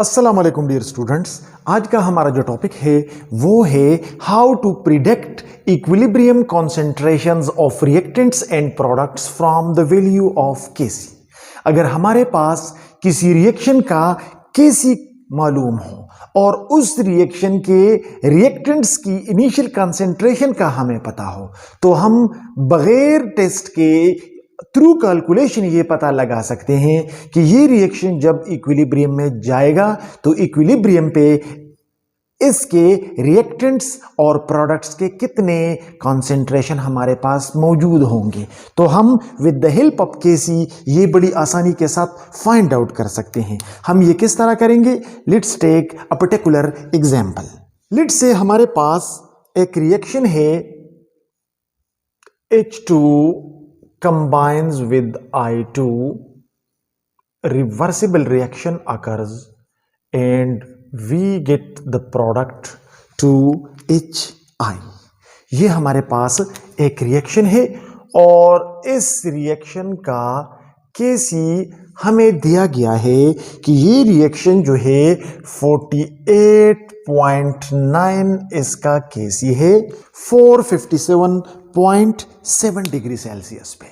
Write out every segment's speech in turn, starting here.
अस्सलाम वालेकुम dear students. आज का हमारा जो टॉपिक है वो है how to predict equilibrium concentrations of reactants and products from the value of KC. अगर हमारे पास किसी रिएक्शन का केसी मालूम हो और उस रिएक्शन के रिएक्टेंट्स की इनिशियल कंसेंट्रेशन का हमें पता हो तो हम बगैर टेस्ट के थ्रू कैलकुलेशन ये पता लगा सकते हैं कि ये रिएक्शन जब इक्विलिब्रियम में जाएगा तो इक्विलिब्रियम पे इसके रिएक्टेंट्स और प्रोडक्ट्स के कितने कॉन्सेंट्रेशन हमारे पास मौजूद होंगे। तो हम with the help of KC ये बड़ी आसानी के साथ फाइंड आउट कर सकते हैं। हम ये किस तरह करेंगे? Let's take a particular example. Let's say हमारे पास एक रिएक्शन है H2 combines with I2, reversible reaction occurs and we get the product 2HI। ये हमारे पास एक रिएक्शन है और इस रिएक्शन का केसी हमें दिया गया है कि ये रिएक्शन जो है 48.9 इसका केसी है 457.7 डिग्री सेल्सियस पे।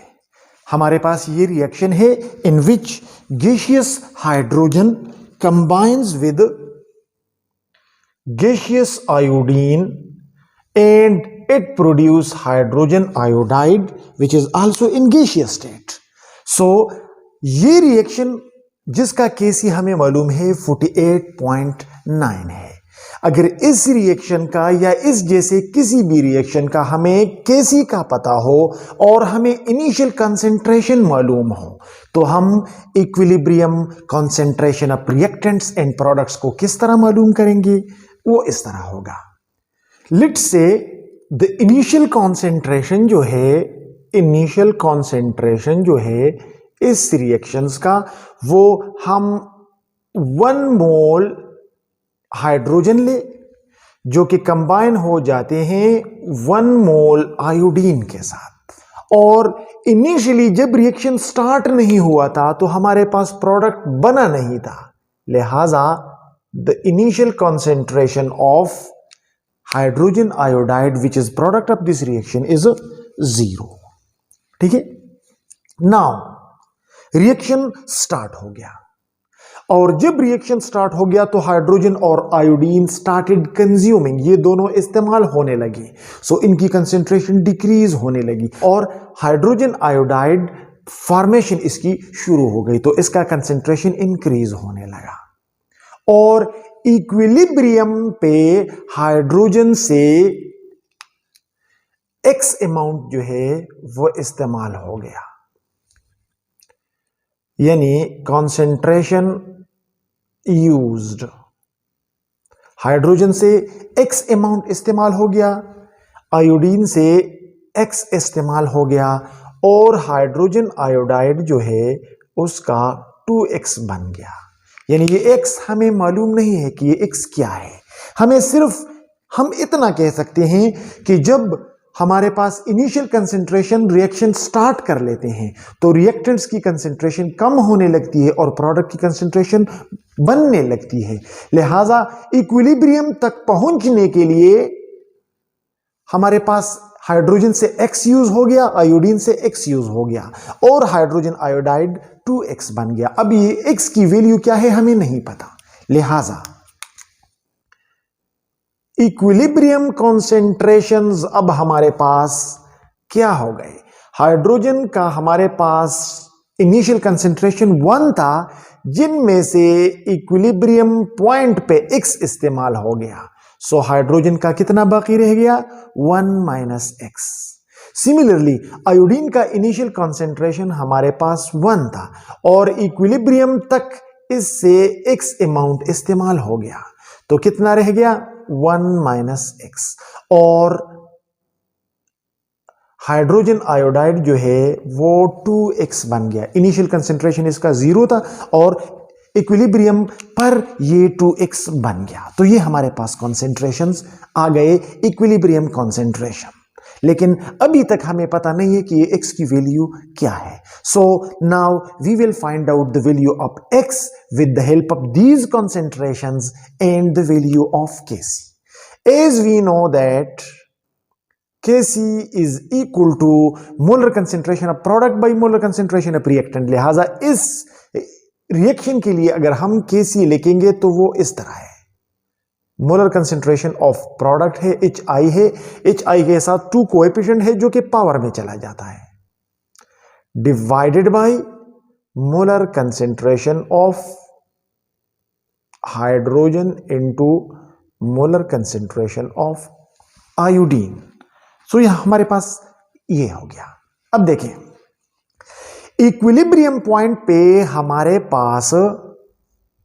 हमारे पास ये रिएक्शन है in which gaseous hydrogen combines with gaseous iodine and it produce hydrogen iodide which is also in gaseous state। so ये रिएक्शन जिसका केसी हमें मालूम है 48.9 है। अगर इस रिएक्शन का या इस जैसे किसी भी रिएक्शन का हमें केसी का पता हो और हमें इनिशियल कंसेंट्रेशन मालूम हो तो हम equilibrium concentration of reactants and products को किस तरह मालूम करेंगे? वो इस तरह होगा। Let's say the initial concentration जो है इस रिएक्शंस का वो हम 1 मोल हाइड्रोजन ले जो कि कंबाइन हो जाते हैं 1 मोल आयोडीन के साथ। और इनिशियली जब रिएक्शन स्टार्ट नहीं हुआ था तो हमारे पास प्रोडक्ट बना नहीं था, लिहाजा the initial concentration of hydrogen iodide which is product of this reaction is 0। ठीक है। नाउ रिएक्शन स्टार्ट हो गया और जब रिएक्शन स्टार्ट हो गया तो हाइड्रोजन और आयोडीन स्टार्टेड कंज्यूमिंग, ये दोनों इस्तेमाल होने लगे। सो इनकी कंसेंट्रेशन डिक्रीज होने लगी और हाइड्रोजन आयोडाइड फॉर्मेशन इसकी शुरू हो गई तो इसका कंसेंट्रेशन इंक्रीज होने लगा और इक्विलिब्रियम पे हाइड्रोजन से एक्स अमाउंट जो है वो इस्तेमाल हो गया, यानी कंसेंट्रेशन यूज्ड। हाइड्रोजन से एक्स अमाउंट इस्तेमाल हो गया, आयोडीन से एक्स इस्तेमाल हो गया और हाइड्रोजन आयोडाइड जो है उसका 2x बन गया। यानी ये x हमें मालूम नहीं है कि ये x क्या है। हमें सिर्फ हम इतना कह सकते हैं कि जब हमारे पास इनिशियल कंसेंट्रेशन रिएक्शन स्टार्ट कर लेते हैं तो रिएक्टेंट्स की कंसेंट्रेशन कम होने लगती है और प्रोडक्ट की कंसेंट्रेशन बनने लगती है। लिहाजा इक्विलिब्रियम तक पहुंचने के लिए हमारे पास हाइड्रोजन से x यूज हो गया, आयोडीन से x यूज हो गया और हाइड्रोजन आयोडाइड 2x बन गया। अब ये x की वैल्यू क्या है हमें नहीं पता, लिहाजा इक्विलिब्रियम कॉन्सेंट्रेशंस अब हमारे पास क्या हो गए? हाइड्रोजन का हमारे पास इनिशियल कंसेंट्रेशन 1 था जिनमें से इक्विलिब्रियम पॉइंट पे x इस्तेमाल हो गया। सो हाइड्रोजन का कितना बाकी रह गया? 1 - x। सिमिलरली आयोडीन का इनिशियल कंसेंट्रेशन हमारे पास 1 था और इक्विलिब्रियम तक इससे x अमाउंट इस्तेमाल हो गया तो कितना रह गया? 1 - x। और हाइड्रोजन आयोडाइड जो है वो 2x बन गया। इनिशियल कंसेंट्रेशन इसका 0 था और इक्विलिब्रियम पर ये 2x बन गया तो ये हमारे पास कॉन्सेंट्रेशंस आ गए, इक्विलिब्रियम कॉन्सेंट्रेशन। लेकिन अभी तक हमें पता नहीं है कि ये x की वैल्यू क्या है. So now we will find out the value of x with the help of these concentrations and the value of Kc. As we know that Kc is equal to molar concentration of product by molar concentration of reactant. लिहाजा इस reaction के लिए अगर हम Kc लिखेंगे तो वो इस तरह है. मोलर कंसेंट्रेशन ऑफ प्रोडक्ट है HI है, HI के साथ 2 कोएफिशिएंट है जो कि पावर में चला जाता है, divided by molar concentration of hydrogen into molar concentration of iodine. So यह हमारे पास ये हो गया. अब देखें इक्विलिब्रियम पॉइंट पे हमारे पास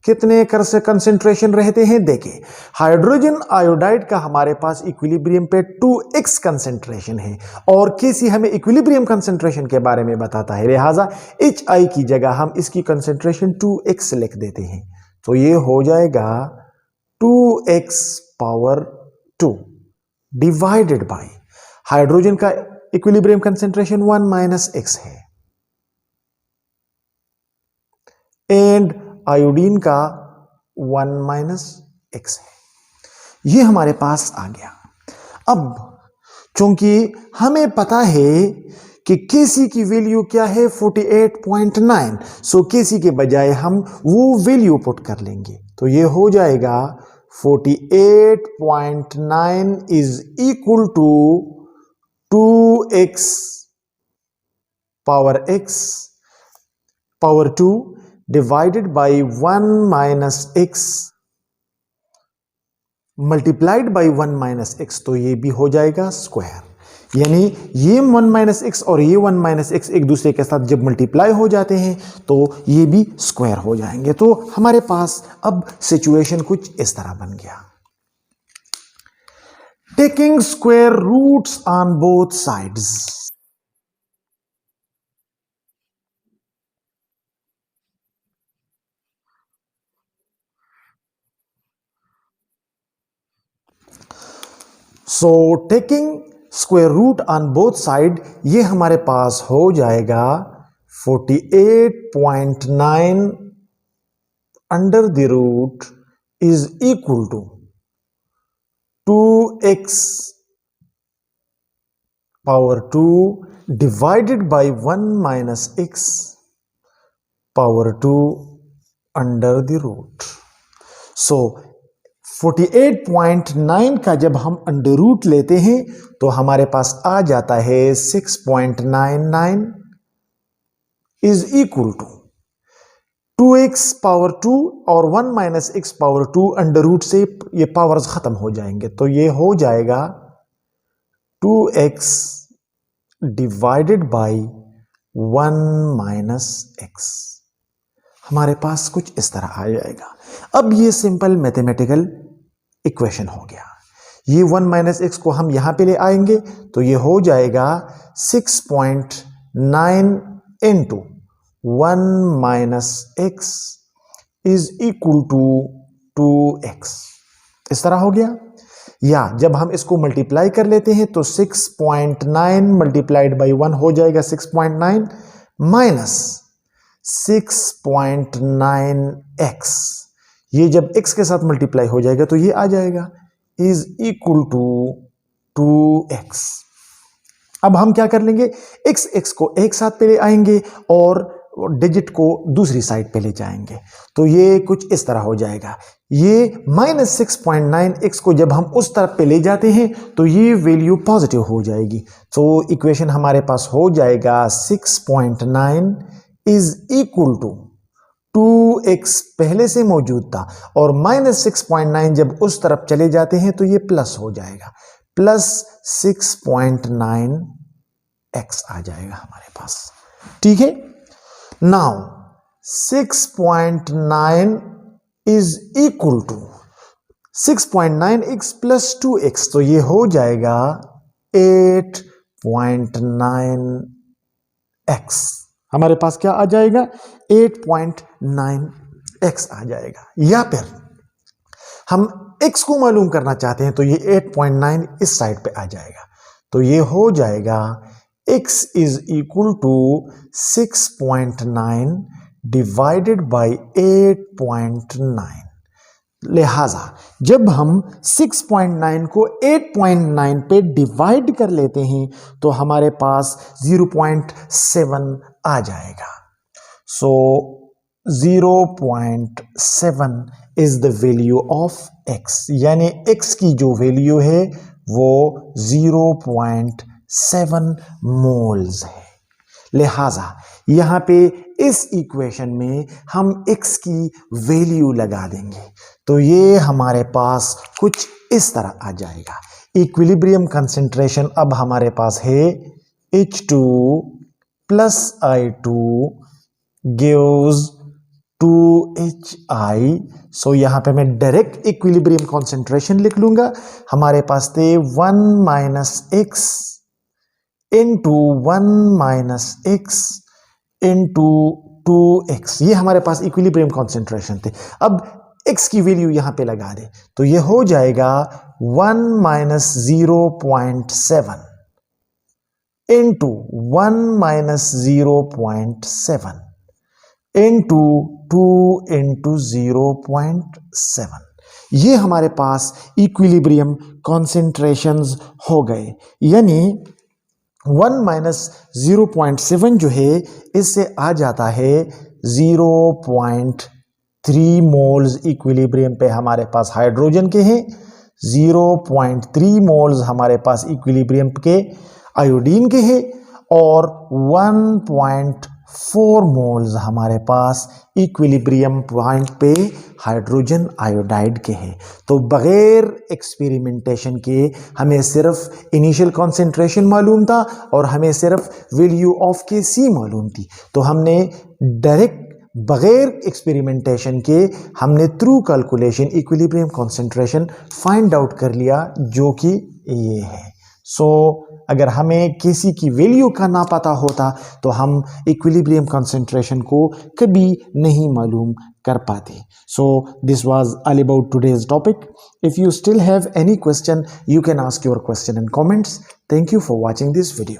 कितने कंसेंट्रेशन रहते हैं. देखिए हाइड्रोजन आयोडाइड का हमारे पास इक्विलिब्रियम पे 2x कंसेंट्रेशन है और Kc हमें इक्विलिब्रियम कंसेंट्रेशन के बारे में बताता है. लिहाजा HI की जगह हम इसकी कंसेंट्रेशन 2x लिख देते हैं. तो ये हो जाएगा 2x power 2 divided by hydrogen का इक्विलिब्रियम कंसेंट्रेशन 1 - x है एंड आयोडीन का 1 - x है. ये हमारे पास आ गया. अब चूंकि हमें पता है कि Kc की वैल्यू क्या है 48.9, सो Kc के बजाय हम वो वैल्यू पुट कर लेंगे. तो ये हो जाएगा 48.9 is equal to 2x power x power 2 divided by 1 - x multiplied by 1 - x. तो ये भी हो जाएगा स्क्वायर. यानी ये 1 - x और ये 1 - x एक दूसरे के साथ जब मल्टीप्लाई हो जाते हैं तो ये भी स्क्वायर हो जाएंगे. तो हमारे पास अब सिचुएशन कुछ इस तरह बन गया. Taking square roots on both sides. So taking square root on both side, ये हमारे पास हो जाएगा 48.9 under the root is equal to 2x power 2 divided by 1 - x power 2 under the root. So 48.9 का जब हम अंडर रूट लेते हैं तो हमारे पास आ जाता है 6.99 is equal to 2x power 2 और 1 - x पावर 2 अंडर रूट से ये पावर्स खत्म हो जाएंगे. तो ये हो जाएगा 2x डिवाइडेड बाई 1 - x. हमारे पास कुछ इस तरह आ जाएगा. अब ये सिंपल मैथमेटिकल इक्वेशन हो गया. ये 1 - x को हम यहां पे ले आएंगे तो ये हो जाएगा 6.9 into 1 - x is equal to 2x. इस तरह हो गया. या जब हम इसको मल्टीप्लाई कर लेते हैं तो 6.9 मल्टीप्लाइड बाई 1 हो जाएगा 6.9 माइनस 6.9x. ये जब x के साथ मल्टीप्लाई हो जाएगा तो ये आ जाएगा इज इक्वल टू 2x. अब हम क्या कर लेंगे, x को एक साथ पे ले आएंगे और डिजिट को दूसरी साइड पे ले जाएंगे. तो ये कुछ इस तरह हो जाएगा. ये -6.9x को जब हम उस तरफ पे ले जाते हैं तो ये वैल्यू पॉजिटिव हो जाएगी. तो इक्वेशन हमारे पास हो जाएगा 6.9 इज इक्वल टू 2x पहले से मौजूद था और -6.9 जब उस तरफ चले जाते हैं तो ये प्लस हो जाएगा, प्लस 6.9x आ जाएगा हमारे पास. ठीक है. Now 6.9 is equal to 6.9x plus 2x. तो ये हो जाएगा 8.9x. हमारे पास क्या आ जाएगा 8.9x आ जाएगा. या फिर हम x को मालूम करना चाहते हैं तो ये 8.9 इस साइड पे आ जाएगा. तो तो ये हो जाएगा x is equal to 6.9 divided by 8.9। लिहाजा जब हम 6.9 को 8.9 पे डिवाइड कर लेते हैं तो हमारे पास 0.7 आ जाएगा। सो 0.7 is the value of x, यानी x की जो वैल्यू है वो 0.7 मोल्स है। लिहाजा यहां पे इस इक्वेशन में हम x की वैल्यू लगा देंगे तो ये हमारे पास कुछ इस तरह आ जाएगा। इक्विलिब्रियम कंसंट्रेशन अब हमारे पास है H2 plus I2 gives 2HI। सो यहां पे मैं डायरेक्ट इक्विलिब्रियम कंसंट्रेशन लिख लूंगा। हमारे पास थे 1 minus x into 1 minus x into 2x, ये हमारे पास इक्विलिब्रियम कंसंट्रेशन थे। अब x की वैल्यू यहां पे लगा दे तो ये हो जाएगा 1 minus 0.7 into 1 minus 0.7 into 2 into 0.7। ये हमारे पास इक्विलिब्रियम कॉन्सेंट्रेशंस हो गए, यानी 1 माइनस 0.7 जो है इससे आ जाता है 0.3 मोल्स इक्विलिब्रियम पे हमारे पास हाइड्रोजन के हैं, 0.3 मोल्स हमारे पास इक्विलिब्रियम के आयोडीन के हैं और 1.4 मोल्स हमारे पास इक्विलिब्रियम पॉइंट पे हाइड्रोजन आयोडाइड के हैं। तो बगैर एक्सपेरिमेंटेशन के हमें सिर्फ इनिशियल कॉन्सेंट्रेशन मालूम था और हमें सिर्फ वैल्यू ऑफ Kc मालूम थी, तो हमने डायरेक्ट बगैर एक्सपेरिमेंटेशन के हमने through calculation equilibrium concentration find out कर लिया जो कि ये है। सो अगर हमें Kc की वैल्यू का ना पता होता तो हम इक्विलिब्रियम कॉन्सेंट्रेशन को कभी नहीं मालूम कर पाते। So this was all about today's topic. If you still have any question you can ask your question in comments. Thank you for watching this video.